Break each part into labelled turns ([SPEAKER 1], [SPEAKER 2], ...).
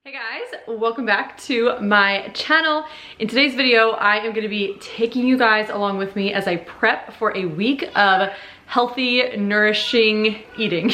[SPEAKER 1] Hey guys, welcome back to my channel. In today's video, I am going to be taking you guys along with me as I prep for a week of healthy, nourishing eating.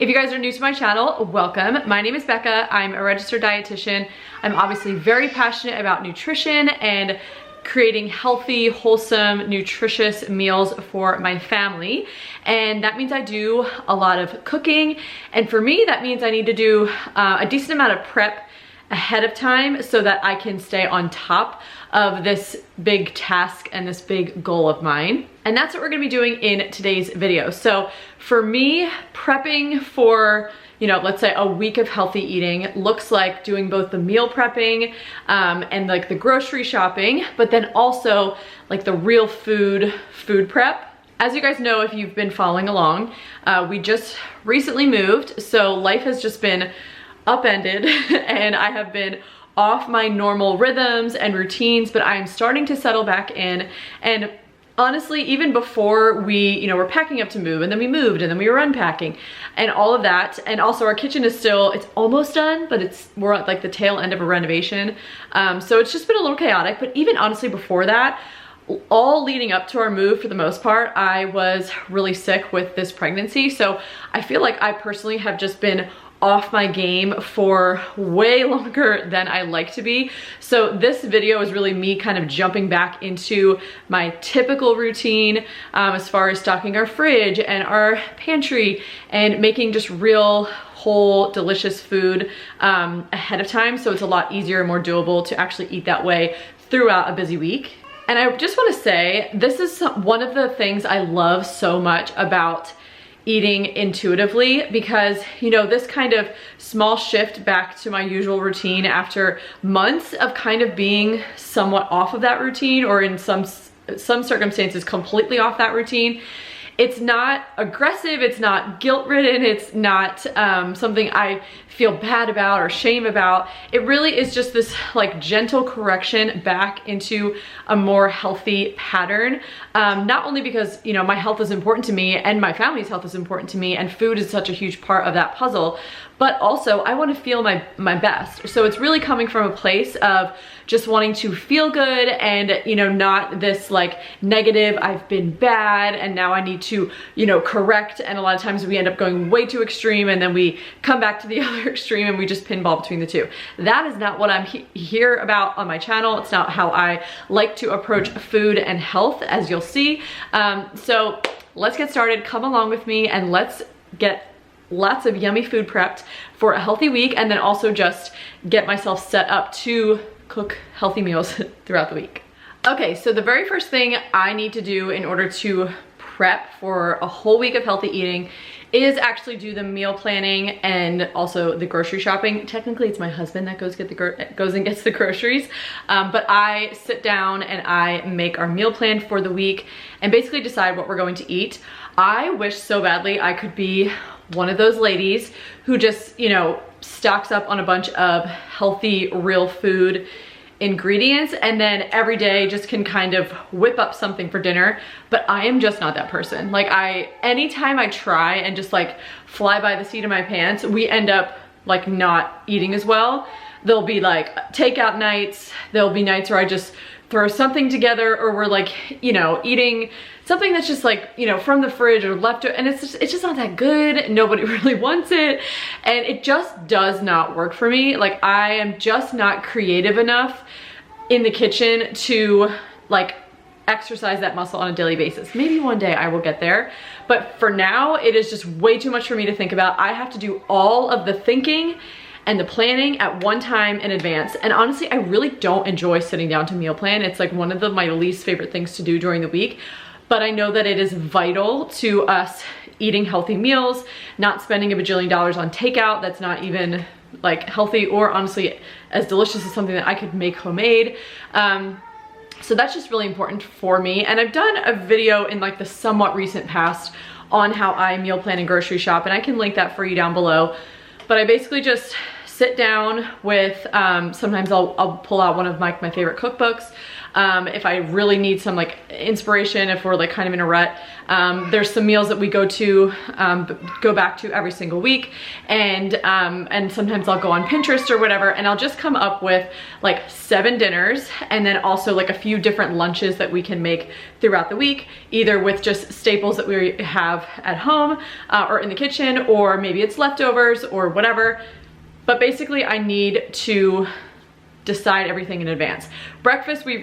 [SPEAKER 1] If you guys are new to my channel, welcome. My name is Becca. I'm a registered dietitian. I'm obviously very passionate about nutrition and creating healthy, wholesome, nutritious meals for my family. And that means I do a lot of cooking. And for me, that means I need to do a decent amount of prep ahead of time so that I can stay on top of this big task and this big goal of mine. And that's what we're gonna be doing in today's video. So for me, prepping for, let's say a week of healthy eating looks like doing both the meal prepping and like the grocery shopping, but then also like the real food prep. As you guys know, if you've been following along, we just recently moved, so life has just been upended and I have been off my normal rhythms and routines, but I am starting to settle back in. And honestly, even before we, we're packing up to move, and then we moved, and then we were unpacking and all of that. And also our kitchen is still, it's almost done, but we're at like the tail end of a renovation. So it's just been a little chaotic, but even honestly before that, all leading up to our move, for the most part, I was really sick with this pregnancy. So I feel like I personally have just been off my game for way longer than I like to be. So this video is really me kind of jumping back into my typical routine as far as stocking our fridge and our pantry and making just real whole delicious food ahead of time, so it's a lot easier and more doable to actually eat that way throughout a busy week. And I just want to say, this is one of the things I love so much about eating intuitively, because this kind of small shift back to my usual routine after months of kind of being somewhat off of that routine, or in some circumstances completely off that routine. It's not aggressive, it's not guilt-ridden, it's not something I feel bad about or shame about. It really is just this like gentle correction back into a more healthy pattern. Not only because, my health is important to me and my family's health is important to me, and food is such a huge part of that puzzle, but also I want to feel my best. So it's really coming from a place of just wanting to feel good and, not this like negative, I've been bad and now I need to, correct. And a lot of times we end up going way too extreme, and then we come back to the other extreme and we just pinball between the two. That is not what I'm here about on my channel. It's not how I like to approach food and health, as you'll see. So let's get started. Come along with me and let's get lots of yummy food prepped for a healthy week, and then also just get myself set up to cook healthy meals throughout the week. Okay, so the very first thing I need to do in order to prep for a whole week of healthy eating is actually do the meal planning and also the grocery shopping. Technically, it's my husband that goes and gets the groceries, but I sit down and I make our meal plan for the week and basically decide what we're going to eat. I wish so badly I could be one of those ladies who just, stocks up on a bunch of healthy, real food ingredients and then every day just can kind of whip up something for dinner. But I am just not that person. Like anytime I try and just like fly by the seat of my pants, we end up like not eating as well. There'll be like takeout nights. There'll be nights where I just throw something together, or we're like, eating something that's just like, from the fridge or left, and it's just not that good. Nobody really wants it. And it just does not work for me. Like I am just not creative enough in the kitchen to like exercise that muscle on a daily basis. Maybe one day I will get there, but for now it is just way too much for me to think about. I have to do all of the thinking and the planning at one time in advance. And honestly, I really don't enjoy sitting down to meal plan. It's like one of my least favorite things to do during the week. But I know that it is vital to us eating healthy meals, not spending a bajillion dollars on takeout that's not even like healthy or honestly as delicious as something that I could make homemade. So that's just really important for me. And I've done a video in like the somewhat recent past on how I meal plan and grocery shop, and I can link that for you down below. But I basically just sit down with, sometimes I'll pull out one of my favorite cookbooks. If I really need some like inspiration, if we're like kind of in a rut, there's some meals that we go back to every single week, and sometimes I'll go on Pinterest or whatever, and I'll just come up with like 7 dinners, and then also like a few different lunches that we can make throughout the week, either with just staples that we have at home or in the kitchen, or maybe it's leftovers or whatever. But basically I need to decide everything in advance. Breakfast, we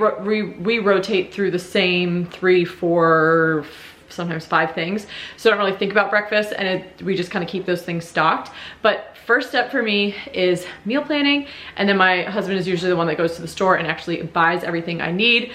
[SPEAKER 1] rotate through the same 3, 4, sometimes 5 things. So I don't really think about breakfast, and we just kind of keep those things stocked. But first step for me is meal planning, and then my husband is usually the one that goes to the store and actually buys everything I need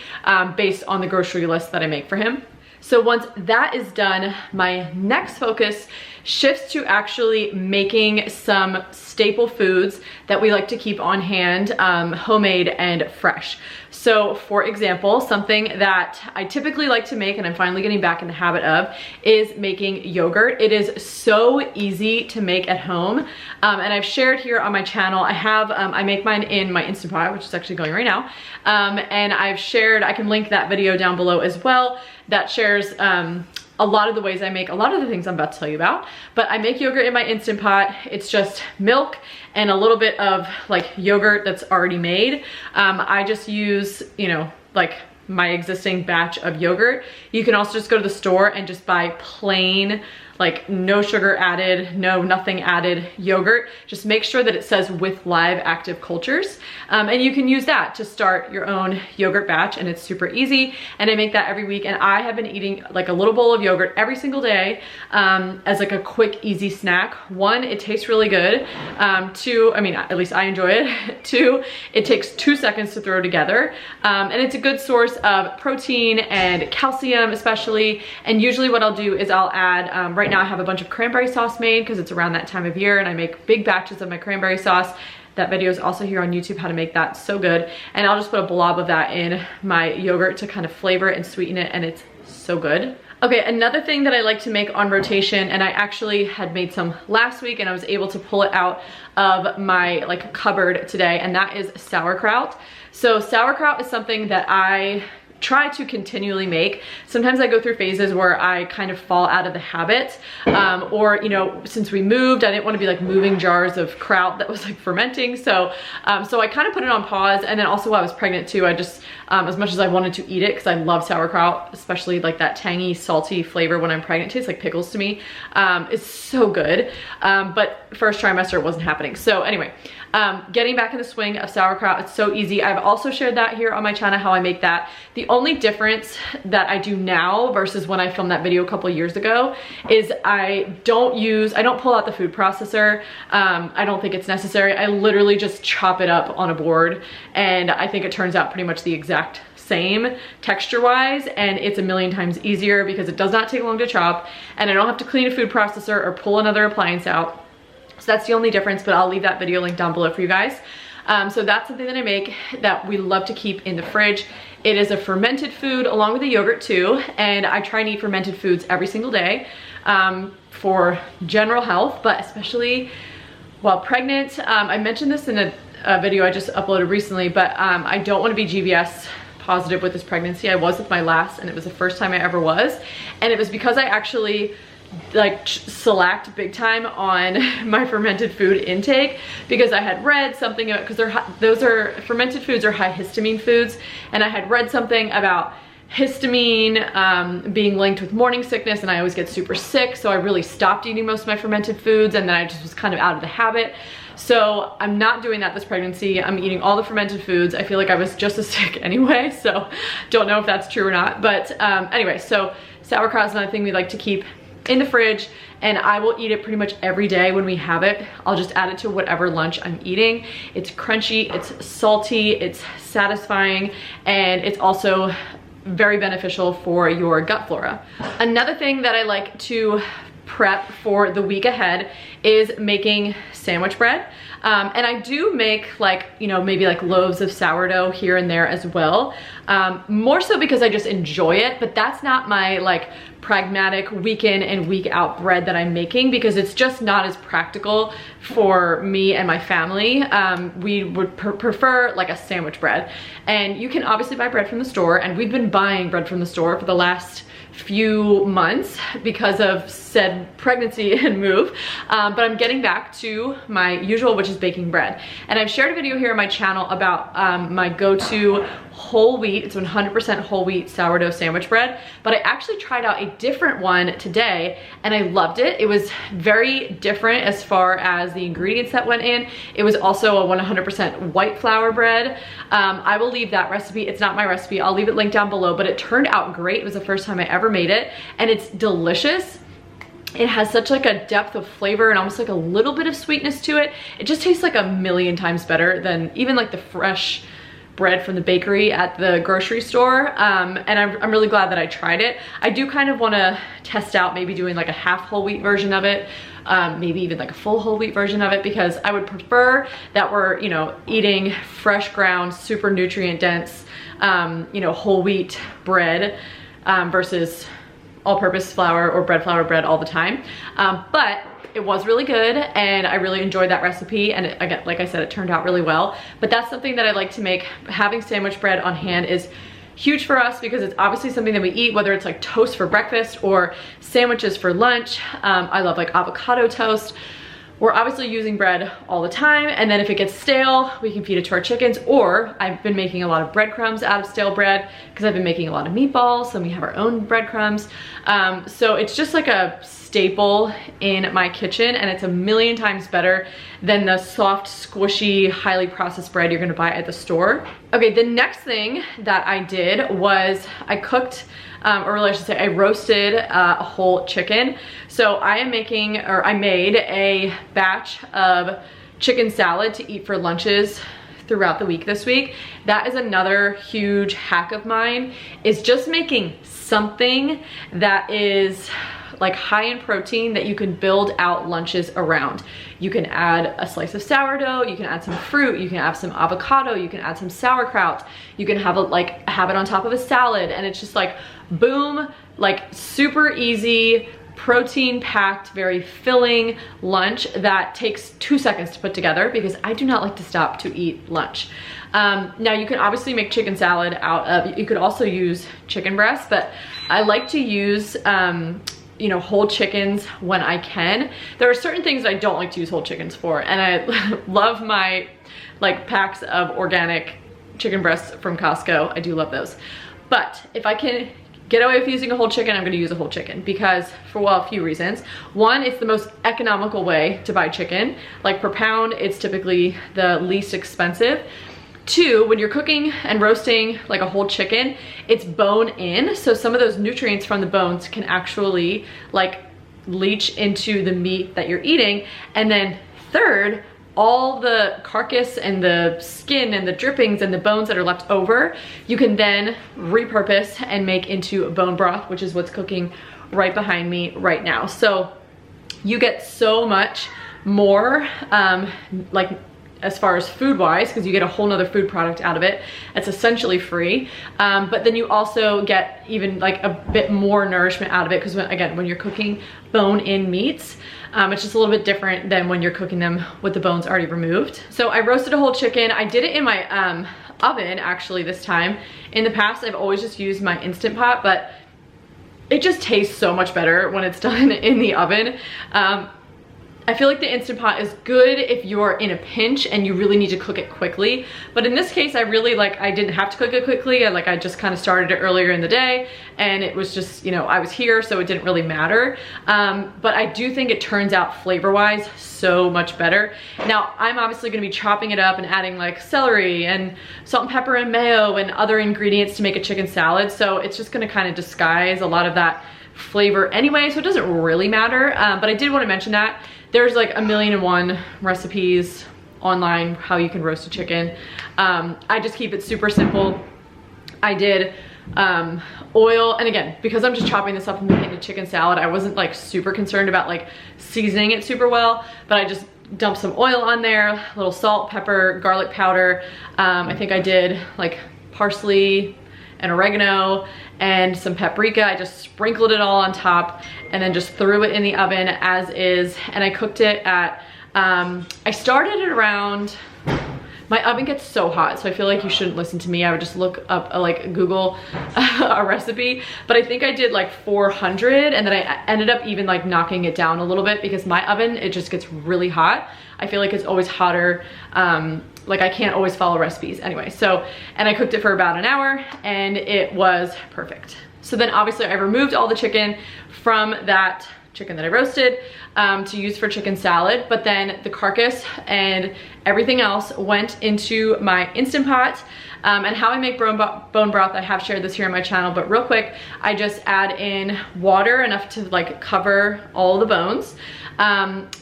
[SPEAKER 1] based on the grocery list that I make for him. So once that is done, my next focus shifts to actually making some staple foods that we like to keep on hand, homemade and fresh. So for example, something that I typically like to make, and I'm finally getting back in the habit of, is making yogurt. It is so easy to make at home. And I've shared here on my channel, I make mine in my Instant Pot, which is actually going right now. And I've shared, I can link that video down below as well, that shares a lot of the ways I make a lot of the things I'm about to tell you about. But I make yogurt in my Instant Pot. It's just milk and a little bit of like yogurt that's already made. I just use, you know, like my existing batch of yogurt. You can also just go to the store and just buy plain, like no sugar added, nothing added yogurt. Just make sure that it says with live active cultures. And you can use that to start your own yogurt batch, and it's super easy. And I make that every week, and I have been eating like a little bowl of yogurt every single day as like a quick, easy snack. 1, it tastes really good. 2, I mean, at least I enjoy it. 2, it takes 2 seconds to throw together. And it's a good source of protein and calcium especially. And usually what I'll do is I'll add, right now I have a bunch of cranberry sauce made because it's around that time of year, and I make big batches of my cranberry sauce. That video is also here on YouTube, how to make that, so good. And I'll just put a blob of that in my yogurt to kind of flavor it and sweeten it, and it's so good. Okay, another thing that I like to make on rotation, and I actually had made some last week and I was able to pull it out of my like cupboard today, and that is sauerkraut. So sauerkraut is something that I try to continually make. Sometimes I go through phases where I kind of fall out of the habit, or, you know, since we moved, I didn't want to be like moving jars of kraut that was like fermenting. So I kind of put it on pause. And then also while I was pregnant too, I just, as much as I wanted to eat it, because I love sauerkraut, especially like that tangy, salty flavor when I'm pregnant, it tastes like pickles to me. It's so good. But first trimester, it wasn't happening. So anyway, getting back in the swing of sauerkraut, it's so easy. I've also shared that here on my channel, how I make that. The only difference that I do now versus when I filmed that video a couple years ago is I don't pull out the food processor. I don't think it's necessary. I literally just chop it up on a board, and I think it turns out pretty much the exact same texture wise, and it's a million times easier because it does not take long to chop, and I don't have to clean a food processor or pull another appliance out. So that's the only difference, but I'll leave that video link down below for you guys. So that's something that I make that we love to keep in the fridge. It is a fermented food along with the yogurt too, and I try and eat fermented foods every single day for general health, but especially while pregnant. I mentioned this in a video I just uploaded recently, but I don't want to be GBS positive with this pregnancy. I was with my last, and it was the first time I ever was, and it was because I actually like slacked big time on my fermented food intake, because I had read something about, because fermented foods are high histamine foods, and I had read something about histamine being linked with morning sickness, and I always get super sick, so I really stopped eating most of my fermented foods, and then I just was kind of out of the habit. So I'm not doing that this pregnancy. I'm eating all the fermented foods. I feel like I was just as sick anyway, so don't know if that's true or not. But anyway, so sauerkraut is another thing we like to keep in the fridge, and I will eat it pretty much every day when we have it. I'll just add it to whatever lunch I'm eating. It's crunchy, it's salty, it's satisfying, and it's also very beneficial for your gut flora. Another thing that I like to prep for the week ahead is making sandwich bread. And I do make like, you know, maybe like loaves of sourdough here and there as well. More so because I just enjoy it, but that's not my like pragmatic week in and week out bread that I'm making, because it's just not as practical for me and my family. We would prefer like a sandwich bread, and you can obviously buy bread from the store, and we've been buying bread from the store for the last few months because of said pregnancy and move, but I'm getting back to my usual, which is baking bread. And I've shared a video here on my channel about my go-to whole wheat, it's 100% whole wheat sourdough sandwich bread, but I actually tried out a different one today and I loved it. It was very different as far as the ingredients that went in. It was also a 100% white flour bread. I will leave that recipe, it's not my recipe, I'll leave it linked down below, but it turned out great. It was the first time I ever made it, and it's delicious. It has such like a depth of flavor and almost like a little bit of sweetness to it. It just tastes like a million times better than even like the fresh bread from the bakery at the grocery store. And I'm really glad that I tried it. I do kind of want to test out maybe doing like a half whole wheat version of it, maybe even like a full whole wheat version of it, because I would prefer that we're, you know, eating fresh ground, super nutrient dense, you know, whole wheat bread versus all-purpose flour or bread flour bread all the time. But it was really good and I really enjoyed that recipe, and it, again, like I said, it turned out really well. But that's something that I like to make. Having sandwich bread on hand is huge for us because it's obviously something that we eat, whether it's like toast for breakfast or sandwiches for lunch. I love like avocado toast. We're obviously using bread all the time, and then if it gets stale, we can feed it to our chickens, or I've been making a lot of breadcrumbs out of stale bread because I've been making a lot of meatballs, so we have our own breadcrumbs. So it's just like a staple in my kitchen, and it's a million times better than the soft, squishy, highly processed bread you're gonna buy at the store. Okay, the next thing that I did was I cooked, or really I should say I roasted a whole chicken. So I made a batch of chicken salad to eat for lunches throughout the week this week. That is another huge hack of mine, is just making something that is like high in protein that you can build out lunches around. You can add a slice of sourdough, you can add some fruit, you can add some avocado, you can add some sauerkraut, you can have it on top of a salad, and it's just like boom, like super easy, protein packed, very filling lunch that takes 2 seconds to put together because I do not like to stop to eat lunch. Now you can obviously make chicken salad out of, you could also use chicken breast, but I like to use you know, whole chickens when I can. There are certain things that I don't like to use whole chickens for, and I love my like packs of organic chicken breasts from Costco. I do love those. But if I can get away with using a whole chicken, I'm gonna use a whole chicken because for, well, a few reasons. One, it's the most economical way to buy chicken. Like per pound, it's typically the least expensive. Two, when you're cooking and roasting like a whole chicken, it's bone in, so some of those nutrients from the bones can actually like leach into the meat that you're eating. And then third, all the carcass and the skin and the drippings and the bones that are left over, you can then repurpose and make into bone broth, which is what's cooking right behind me right now. So you get so much more like as far as food wise, because you get a whole nother food product out of it. It's essentially free, but then you also get even like a bit more nourishment out of it, because when you're cooking bone in meats, it's just a little bit different than when you're cooking them with the bones already removed. So I roasted a whole chicken. I did it in my oven actually this time. In the past, I've always just used my Instant Pot, but it just tastes so much better when it's done in the oven. I feel like the Instant Pot is good if you're in a pinch and you really need to cook it quickly. But in this case, I didn't have to cook it quickly. I just kind of started it earlier in the day, and it was just, you know, I was here, so it didn't really matter. But I do think it turns out flavor-wise so much better. Now, I'm obviously gonna be chopping it up and adding like celery and salt and pepper and mayo and other ingredients to make a chicken salad. So it's just gonna kind of disguise a lot of that flavor anyway, so it doesn't really matter. But I did want to mention that there's like 1,000,001 recipes online how you can roast a chicken. I just keep it super simple. I did oil, and again, because I'm just chopping this up and making a chicken salad, I wasn't like super concerned about like seasoning it super well, but I just dump some oil on there, a little salt, pepper, garlic powder. I think I did like parsley and oregano and some paprika. I just sprinkled it all on top and then just threw it in the oven as is. And I cooked it at, I started it around, my oven gets so hot, so I feel like you shouldn't listen to me. I would just look up, like Google a recipe. But I think I did like 400, and then I ended up even like knocking it down a little bit because my oven, it just gets really hot. I feel like it's always hotter. Like I can't always follow recipes anyway. So, and I cooked it for about an hour and it was perfect. So then obviously I removed all the chicken from that chicken that I roasted to use for chicken salad, but then the carcass and everything else went into my Instant Pot. And how I make bone broth, I have shared this here on my channel, but real quick, I just add in water enough to like cover all the bones,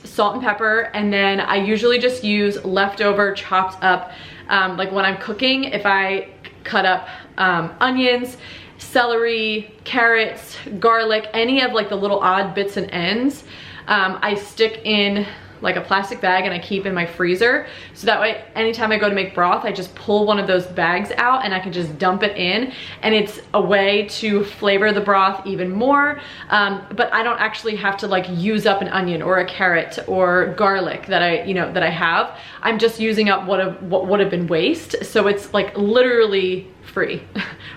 [SPEAKER 1] salt and pepper, and then I usually just use leftover chopped up, like when I'm cooking, if I cut up onions, celery, carrots, garlic, any of like the little odd bits and ends, I stick in like a plastic bag and I keep in my freezer. So that way, anytime I go to make broth, I just pull one of those bags out and I can just dump it in. And it's a way to flavor the broth even more. But I don't actually have to like use up an onion or a carrot or garlic that I have. I'm just using up what would have been waste. So it's like literally free,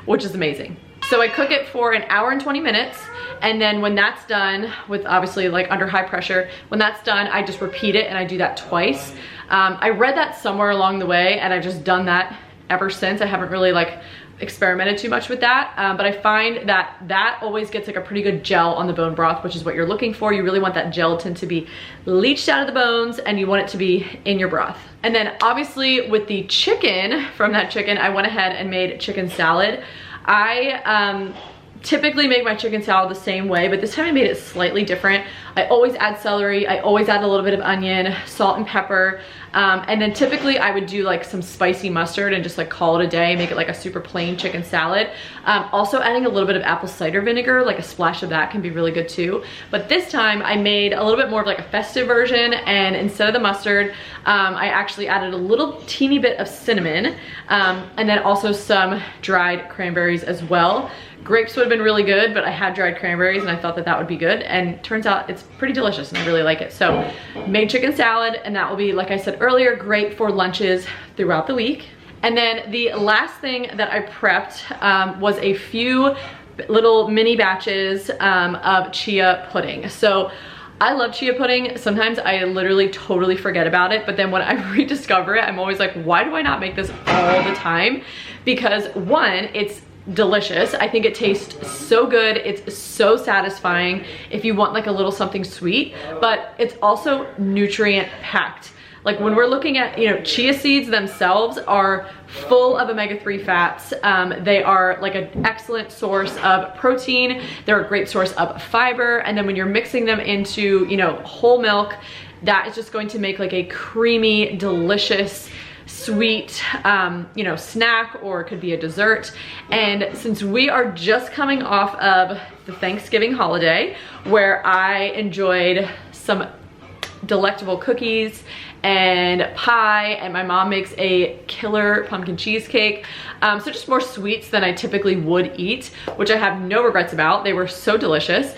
[SPEAKER 1] which is amazing. So I cook it for an hour and 20 minutes. And then when that's done, with obviously like under high pressure, when that's done, I just repeat it and I do that twice. I read that somewhere along the way and I've just done that ever since. I haven't really like experimented too much with that, but I find that that always gets like a pretty good gel on the bone broth, which is what you're looking for. You really want that gelatin to be leached out of the bones and you want it to be in your broth. And then obviously with the chicken, from that chicken, I went ahead and made chicken salad. I typically make my chicken salad the same way, but this time I made it slightly different. I always add celery, I always add a little bit of onion, salt and pepper, and then typically I would do like some spicy mustard and just like call it a day, make it like a super plain chicken salad. Also adding a little bit of apple cider vinegar, like a splash of that can be really good too. But this time I made a little bit more of like a festive version, and instead of the mustard, I actually added a little teeny bit of cinnamon, and then also some dried cranberries as well. Grapes would have been really good, but I had dried cranberries and I thought that that would be good, and turns out it's pretty delicious and I really like it. So made chicken salad, and that will be, like I said earlier, great for lunches throughout the week. And then the last thing that I prepped was a few little mini batches of chia pudding. So I love chia pudding. Sometimes I literally totally forget about it, but then when I rediscover it, I'm always like, why do I not make this all the time? Because one, it's delicious. I think it tastes so good. It's so satisfying if you want like a little something sweet, but it's also nutrient packed. Like when we're looking at, chia seeds themselves are full of omega-3 fats. They are like an excellent source of protein. They're a great source of fiber. And then when you're mixing them into, whole milk, that is just going to make like a creamy, delicious, sweet, snack, or it could be a dessert. And since we are just coming off of the Thanksgiving holiday, where I enjoyed some delectable cookies and pie, and my mom makes a killer pumpkin cheesecake, so just more sweets than I typically would eat, which I have no regrets about. They were so delicious,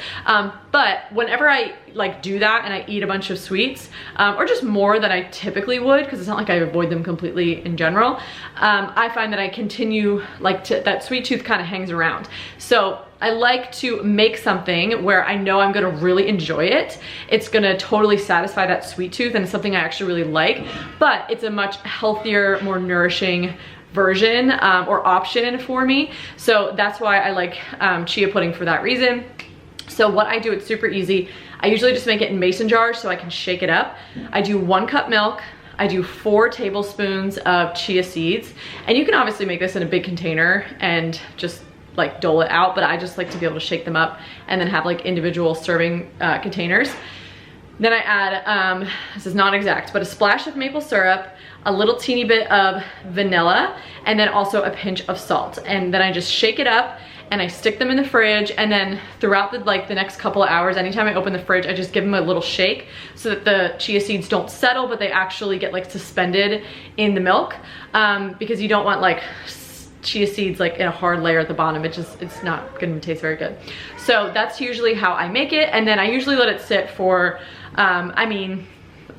[SPEAKER 1] but whenever I like do that and I eat a bunch of sweets, or just more than I typically would, because it's not like I avoid them completely in general, I find that I continue that sweet tooth kind of hangs around. So I like to make something where I know I'm gonna really enjoy it. It's gonna totally satisfy that sweet tooth, and it's something I actually really like, but it's a much healthier, more nourishing version or option for me. So that's why I like chia pudding for that reason. So what I do, it's super easy. I usually just make it in mason jars so I can shake it up. I do 1 cup milk. I do 4 tablespoons of chia seeds, and you can obviously make this in a big container and just like dole it out, but I just like to be able to shake them up and then have like individual serving containers. Then I add, this is not exact, but a splash of maple syrup, a little teeny bit of vanilla, and then also a pinch of salt. And then I just shake it up, and I stick them in the fridge, and then throughout the next couple of hours, anytime I open the fridge, I just give them a little shake so that the chia seeds don't settle, but they actually get like suspended in the milk, because you don't want like chia seeds like in a hard layer at the bottom. It's not gonna taste very good. So that's usually how I make it, and then I usually let it sit for I mean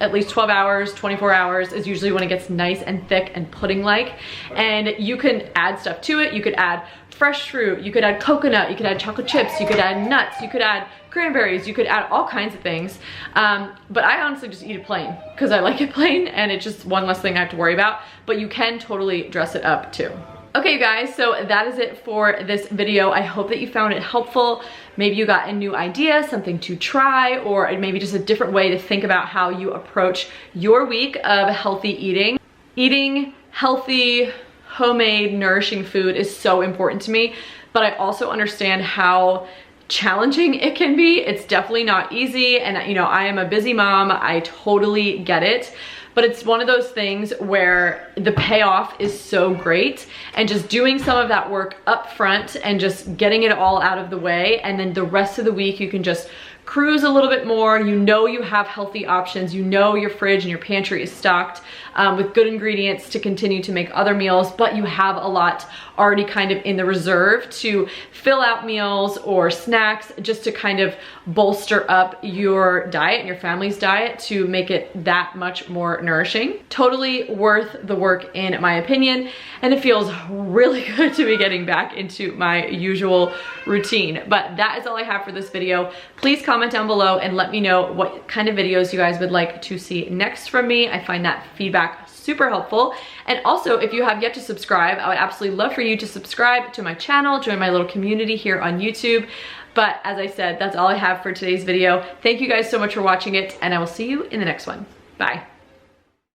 [SPEAKER 1] at least 12 hours, 24 hours is usually when it gets nice and thick and pudding-like. And you can add stuff to it. You could add fresh fruit, you could add coconut, you could add chocolate chips, you could add nuts, you could add cranberries, you could add all kinds of things. But I honestly just eat it plain because I like it plain, and it's just one less thing I have to worry about. But you can totally dress it up too. Okay, you guys, so that is it for this video. I hope that you found it helpful. Maybe you got a new idea, something to try, or maybe just a different way to think about how you approach your week of healthy eating. Eating healthy, homemade, nourishing food is so important to me, but I also understand how challenging it can be. It's definitely not easy, and you know, I am a busy mom. I totally get it. But it's one of those things where the payoff is so great, and just doing some of that work up front and just getting it all out of the way, and then the rest of the week you can just cruise a little bit more. You know you have healthy options. You know your fridge and your pantry is stocked with good ingredients to continue to make other meals, but you have a lot already kind of in the reserve to fill out meals or snacks, just to kind of bolster up your diet and your family's diet to make it that much more nourishing. Totally worth the work in my opinion, and it feels really good to be getting back into my usual routine. But that is all I have for this video. Please comment down below and let me know what kind of videos you guys would like to see next from me. I find that feedback super helpful. And also, if you have yet to subscribe, I would absolutely love for you to subscribe to my channel, join my little community here on YouTube. But as I said, that's all I have for today's video. Thank you guys so much for watching it, and I will see you in the next one. Bye.